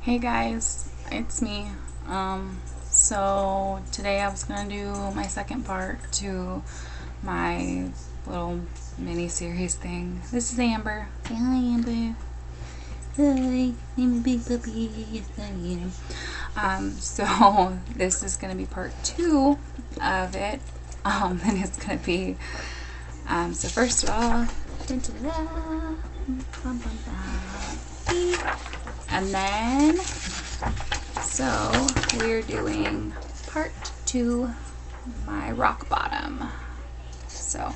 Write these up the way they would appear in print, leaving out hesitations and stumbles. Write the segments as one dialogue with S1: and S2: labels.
S1: Hey guys, it's me. So today I was gonna do my second part to my little mini series thing. This is Amber. Say hi, Amber. Hi, I'm a big puppy. Yes, I am. So this is gonna be part 2 of it. And it's gonna be so first of all, dun, dun, dun, bum, bum, bum. And then, so we're doing part 2, my rock bottom. So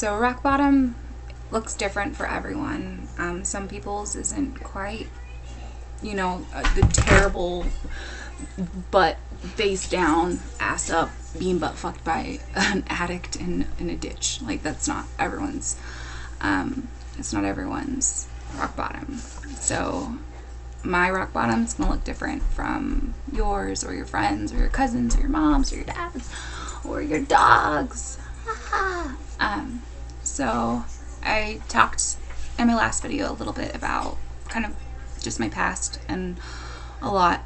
S1: rock bottom looks different for everyone. Some people's isn't quite, the terrible butt face down, ass up, being butt fucked by an addict in a ditch. Like, that's not everyone's. It's not everyone's rock bottom. So my rock bottom is going to look different from yours or your friends or your cousins or your moms or your dads or your dogs. So I talked in my last video a little bit about kind of just my past and a lot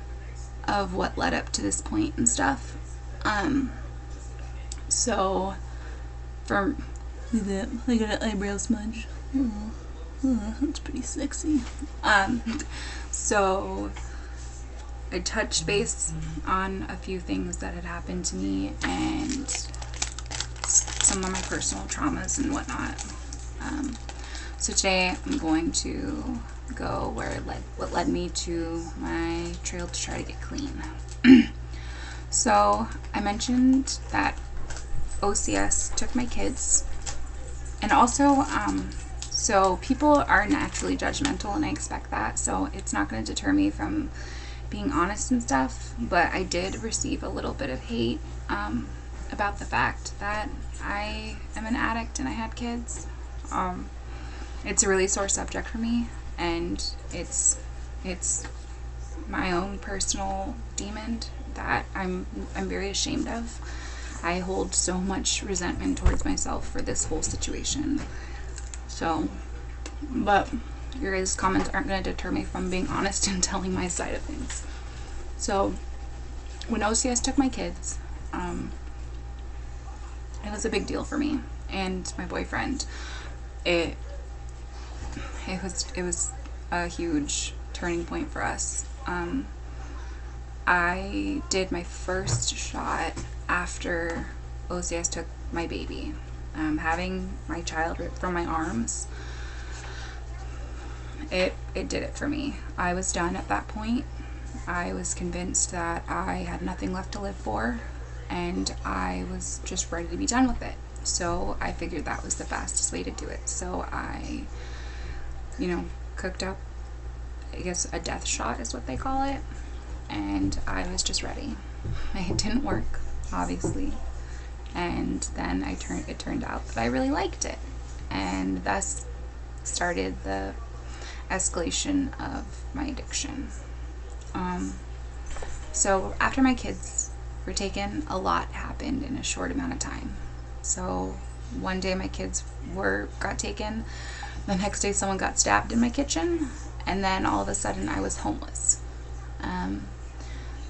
S1: of what led up to this point and stuff. So from that, I got an eyebrow smudge. That's pretty sexy. So I touched base on a few things that had happened to me and some of my personal traumas and whatnot. So today I'm going to go what led me to my trail to try to get clean. So I mentioned that OCS took my kids, and also so people are naturally judgmental, and I expect that, so it's not going to deter me from being honest and stuff. But I did receive a little bit of hate about the fact that I am an addict and I had kids. It's a really sore subject for me, and it's my own personal demon that I'm very ashamed of. I hold so much resentment towards myself for this whole situation. So, but your guys' comments aren't going to deter me from being honest and telling my side of things. So, when OCS took my kids, it was a big deal for me and my boyfriend. It was a huge turning point for us. I did my first shot after OCS took my baby. Having my child ripped from my arms, it did it for me. I was done at that point. I was convinced that I had nothing left to live for, and I was just ready to be done with it. So I figured that was the fastest way to do it. So I, cooked up, I guess a death shot is what they call it, and I was just ready. It didn't work, obviously. And then it turned out that I really liked it, and thus started the escalation of my addiction. So after my kids were taken, a lot happened in a short amount of time. So one day my kids got taken, the next day someone got stabbed in my kitchen, and then all of a sudden I was homeless.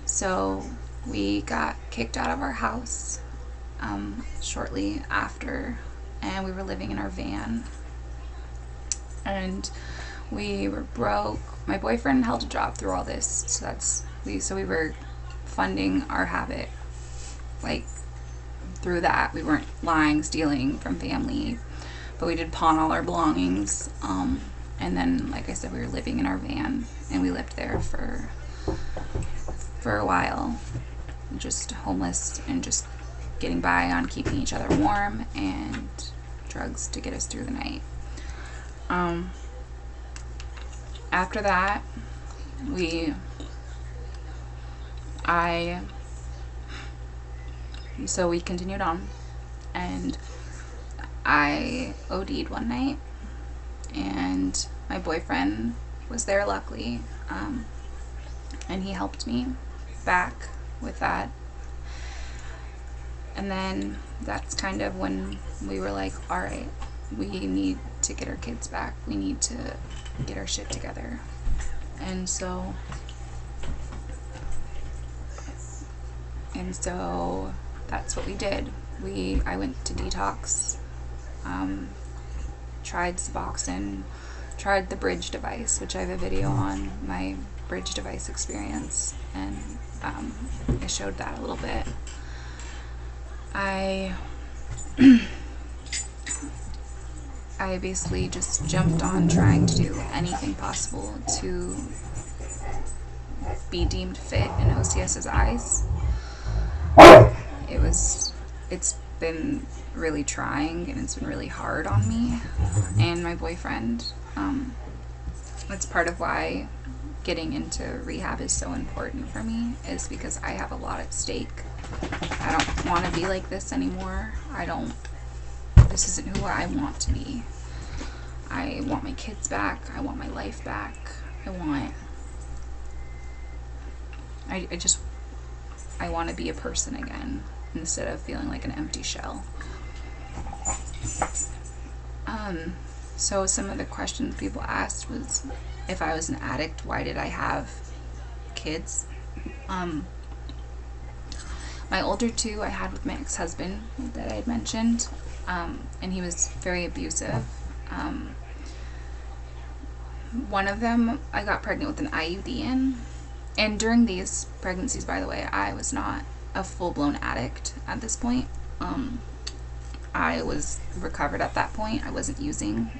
S1: So we got kicked out of our house shortly after, and we were living in our van, and we were broke. My boyfriend held a job through all this, so we were funding our habit, like, through that. We weren't lying, stealing from family, but we did pawn all our belongings, and then, like I said, we were living in our van, and we lived there for a while, just homeless and just getting by on keeping each other warm and drugs to get us through the night. After that, we continued on, and I OD'd one night, and my boyfriend was there, luckily, and he helped me back with that. And then that's kind of when we were like, all right, we need to get our kids back. We need to get our shit together. And so that's what we did. I went to detox, tried Suboxone, tried the bridge device, which I have a video on my bridge device experience, and I showed that a little bit. I basically just jumped on trying to do anything possible to be deemed fit in OCS's eyes. It's been really trying, and it's been really hard on me and my boyfriend. That's part of why getting into rehab is so important for me, is because I have a lot at stake. I don't want to be like this anymore. This isn't who I want to be. I want my kids back. I want my life back. I want to be a person again, instead of feeling like an empty shell. So some of the questions people asked was, if I was an addict, why did I have kids? My older two I had with my ex-husband that I had mentioned, and he was very abusive. One of them, I got pregnant with an IUD in, and during these pregnancies, by the way, I was not a full-blown addict at this point. I was recovered at that point. I wasn't using,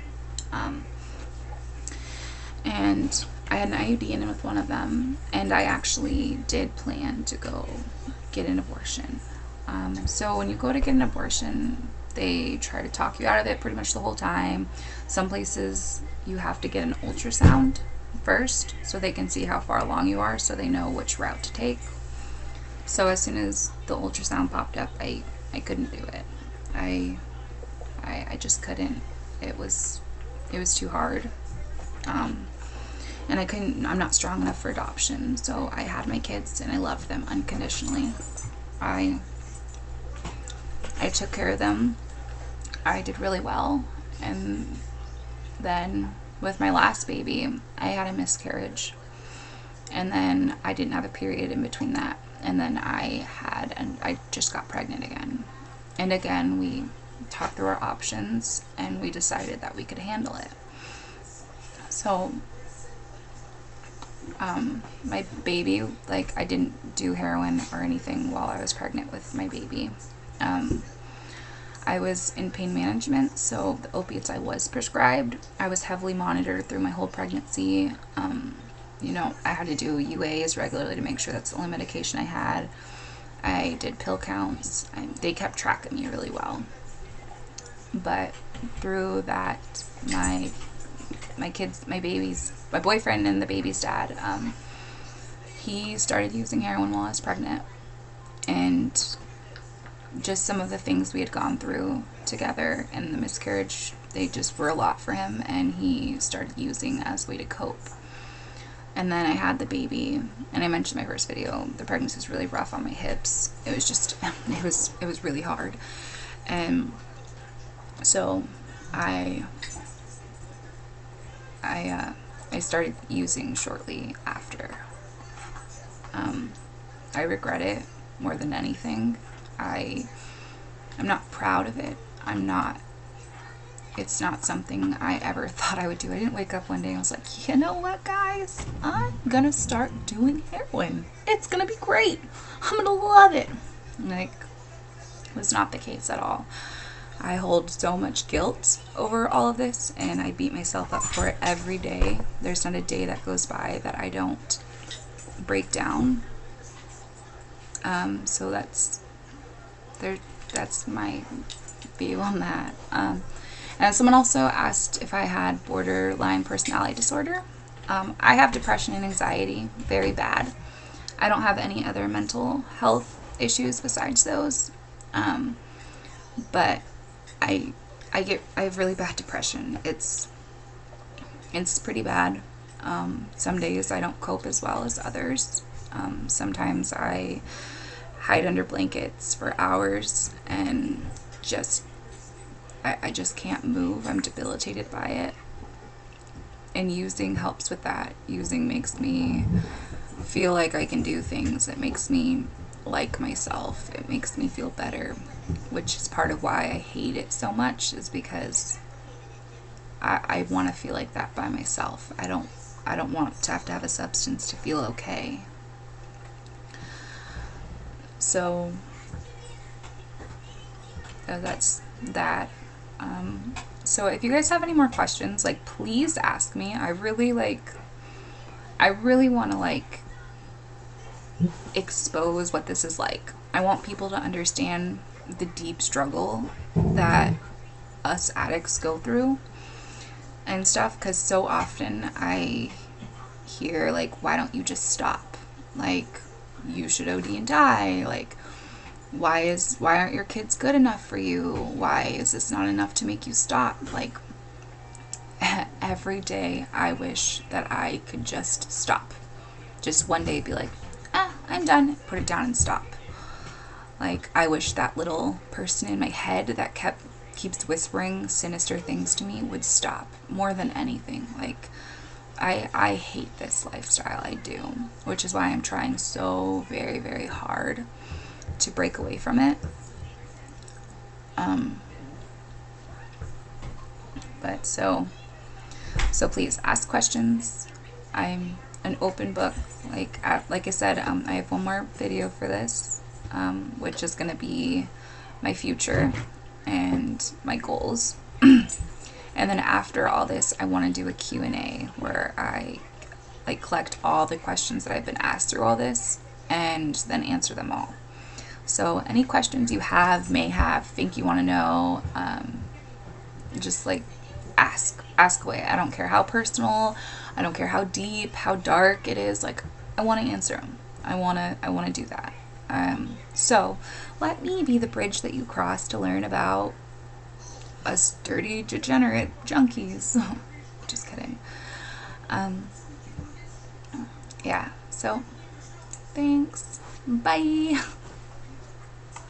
S1: and I had an IUD in with one of them, and I actually did plan to go get an abortion. So when you go to get an abortion, they try to talk you out of it pretty much the whole time. Some places you have to get an ultrasound first so they can see how far along you are, so they know which route to take. So as soon as the ultrasound popped up, I couldn't do it. I just couldn't. It was too hard. And I'm not strong enough for adoption. So I had my kids and I loved them unconditionally. I took care of them. I did really well. And then with my last baby, I had a miscarriage. And then I didn't have a period in between that. And then I just got pregnant again. And again, we talked through our options and we decided that we could handle it. So, my baby, I didn't do heroin or anything while I was pregnant with my baby. I was in pain management, so the opiates I was prescribed, I was heavily monitored through my whole pregnancy. I had to do UAs regularly to make sure that's the only medication I had. I did pill counts. They kept track of me really well. But through that, my boyfriend and the baby's dad, he started using heroin while I was pregnant. And just some of the things we had gone through together and the miscarriage, they just were a lot for him, and he started using as a way to cope. And then I had the baby, and I mentioned in my first video, the pregnancy was really rough on my hips. It was just, it was really hard. And so I started using shortly after. I regret it more than anything. I'm not proud of it. It's not something I ever thought I would do. I didn't wake up one day and I was like, you know what, guys? I'm gonna start doing heroin. It's gonna be great. I'm gonna love it. It was not the case at all. I hold so much guilt over all of this, and I beat myself up for it every day. There's not a day that goes by that I don't break down. So that's my view on that. And someone also asked if I had borderline personality disorder. I have depression and anxiety, very bad. I don't have any other mental health issues besides those. But I have really bad depression. It's pretty bad. Some days I don't cope as well as others. Sometimes I hide under blankets for hours and just I just can't move. I'm debilitated by it. And using helps with that. Using makes me feel like I can do things. It makes me like myself. It makes me feel better, which is part of why I hate it so much, is because I want to feel like that by myself. I don't want to have a substance to feel okay. So that's that. So if you guys have any more questions, like, please ask me. I really want to like expose what this is like. I want people to understand the deep struggle that us addicts go through and stuff, because so often I hear like, why don't you just stop? Like, you should OD and die. Like, why aren't your kids good enough for you? Why is this not enough to make you stop? Like, every day I wish that I could just stop. Just one day be like, I'm done. Put it down and stop. Like, I wish that little person in my head that keeps whispering sinister things to me would stop more than anything. Like, I hate this lifestyle. I do, which is why I'm trying so very, very hard to break away from it. But so please ask questions. I'm an open book. Like I said, I have one more video for this, which is going to be my future and my goals. And then after all this, I want to do a Q&A where I like collect all the questions that I've been asked through all this and then answer them all. So any questions you may have, think you want to know, just like ask away. I don't care how personal, I don't care how deep, how dark it is. Like, I want to answer them. I want to do that. So let me be the bridge that you cross to learn about us dirty, degenerate junkies. Just kidding. Yeah, so thanks. Bye.